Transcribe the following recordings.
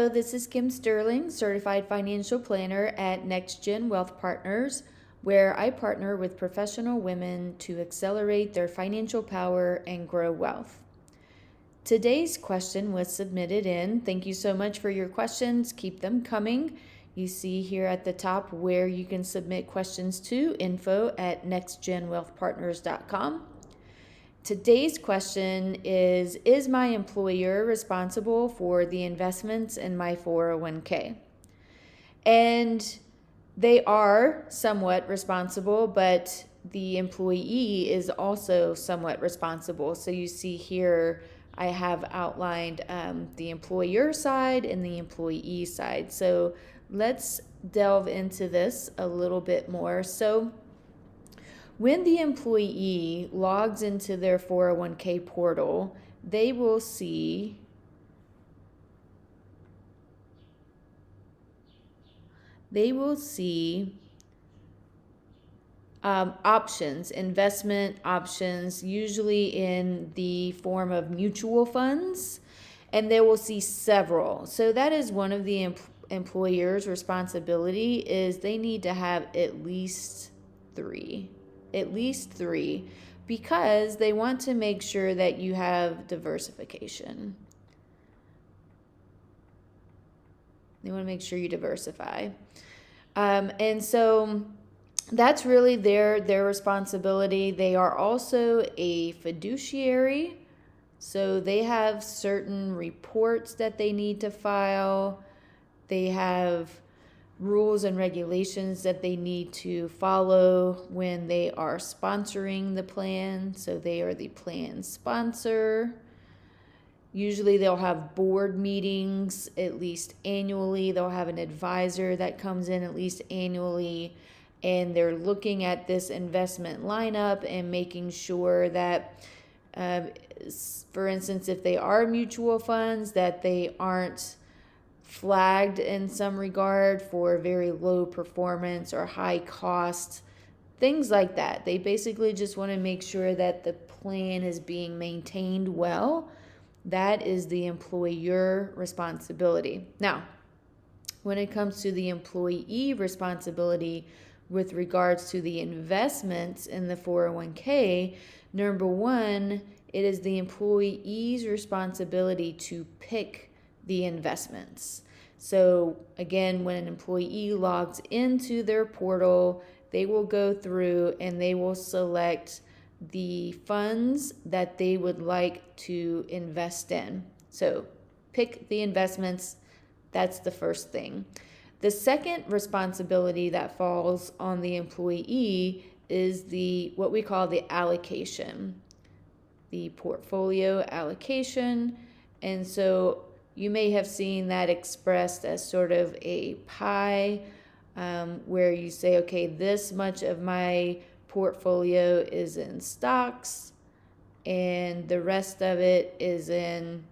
Hello, this is Kim Sterling, Certified Financial Planner at NextGen Wealth Partners, where I partner with professional women to accelerate their financial power and grow wealth. Today's question was submitted in. Thank you so much for your questions. Keep them coming. You see here at the top where you can submit questions to info@nextgenwealthpartners.com. Today's question is my employer responsible for the investments in my 401k? And they are somewhat responsible, but the employee is also somewhat responsible. So you see here, I have outlined the employer side and the employee side. So let's delve into this a little bit more. So when the employee logs into their 401k portal, they will see options, investment options, usually in the form of mutual funds, and they will see several. So that is one of the employer's responsibility, is they need to have at least three, because they want to make sure that you have diversification. They want to make sure you diversify. And so that's really their responsibility. They are also a fiduciary, so they have certain reports that they need to file. They have rules and regulations that they need to follow when they are sponsoring the plan. So they are the plan sponsor. Usually they'll have board meetings at least annually. They'll have an advisor that comes in at least annually, and they're looking at this investment lineup and making sure that, for instance, if they are mutual funds, that they aren't flagged in some regard for very low performance or high cost, things like that. They basically just want to make sure that the plan is being maintained well. That is the employer responsibility. Now, when it comes to the employee responsibility with regards to the investments in the 401k, number one, it is the employee's responsibility to pick the investments. So again, when an employee logs into their portal, they will go through and they will select the funds that they would like to invest in. So pick the investments. That's the first thing. The second responsibility that falls on the employee is what we call the allocation, the portfolio allocation. And so you may have seen that expressed as sort of a pie, where you say, okay, this much of my portfolio is in stocks and the rest of it is in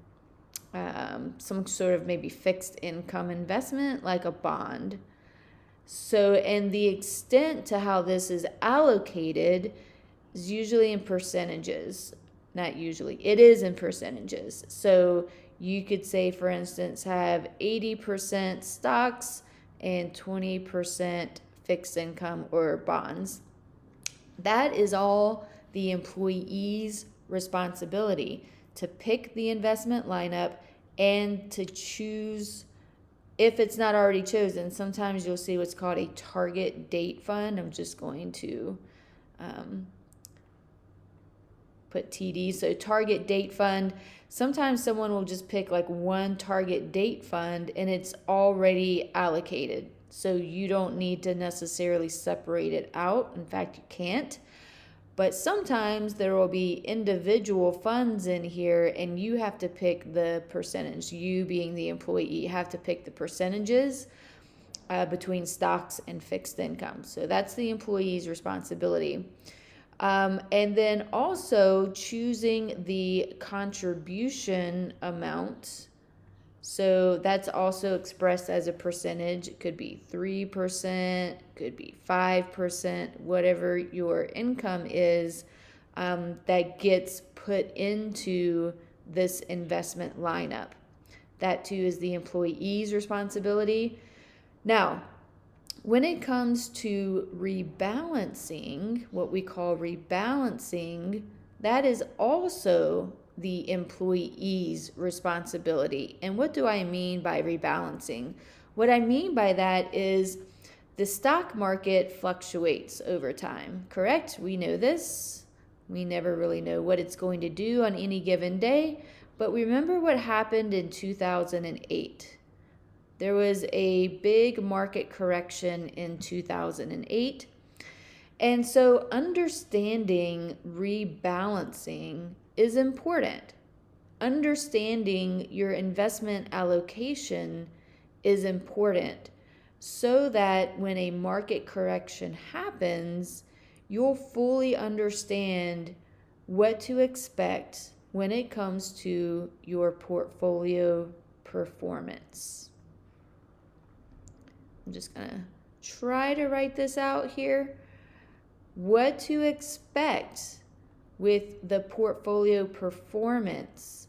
some sort of maybe fixed income investment like a bond. So, and the extent to how this is allocated is usually in percentages. Not usually, it is in percentages. So you could say, for instance, have 80% stocks and 20% fixed income or bonds. That is all the employee's responsibility, to pick the investment lineup and to choose, if it's not already chosen. Sometimes you'll see what's called a target date fund. I'm just going to put TD. So target date fund. Sometimes someone will just pick like one target date fund and it's already allocated. So you don't need to necessarily separate it out. In fact, you can't. But sometimes there will be individual funds in here and you have to pick the percentage. You being the employee have to pick the percentages between stocks and fixed income. So that's the employee's responsibility. And then also choosing the contribution amount. So that's also expressed as a percentage. It could be 3%, could be 5%, whatever your income is, that gets put into this investment lineup. That too is the employee's responsibility. Now, when it comes to rebalancing, what we call rebalancing, that is also the employee's responsibility. And what do I mean by rebalancing? What I mean by that is the stock market fluctuates over time, correct? We know this. We never really know what it's going to do on any given day. But remember what happened in 2008. There was a big market correction in 2008. And so understanding rebalancing is important. Understanding your investment allocation is important so that when a market correction happens, you'll fully understand what to expect when it comes to your portfolio performance. I'm just going to try to write this out here. What to expect with the portfolio performance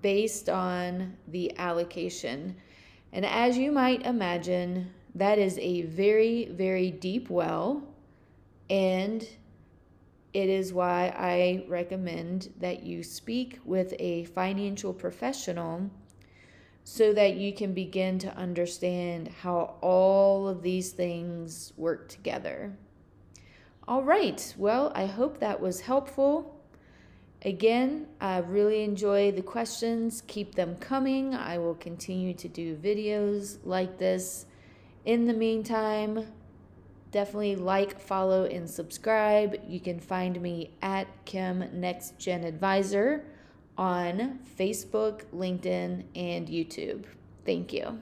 based on the allocation. And as you might imagine, that is a very, very deep well, and it is why I recommend that you speak with a financial professional so that you can begin to understand how all of these things work together. All right, well, I hope that was helpful. Again, I really enjoy the questions. Keep them coming. I will continue to do videos like this. In the meantime, definitely like, follow, and subscribe. You can find me at Kim Next Gen Advisor on Facebook, LinkedIn, and YouTube. Thank you.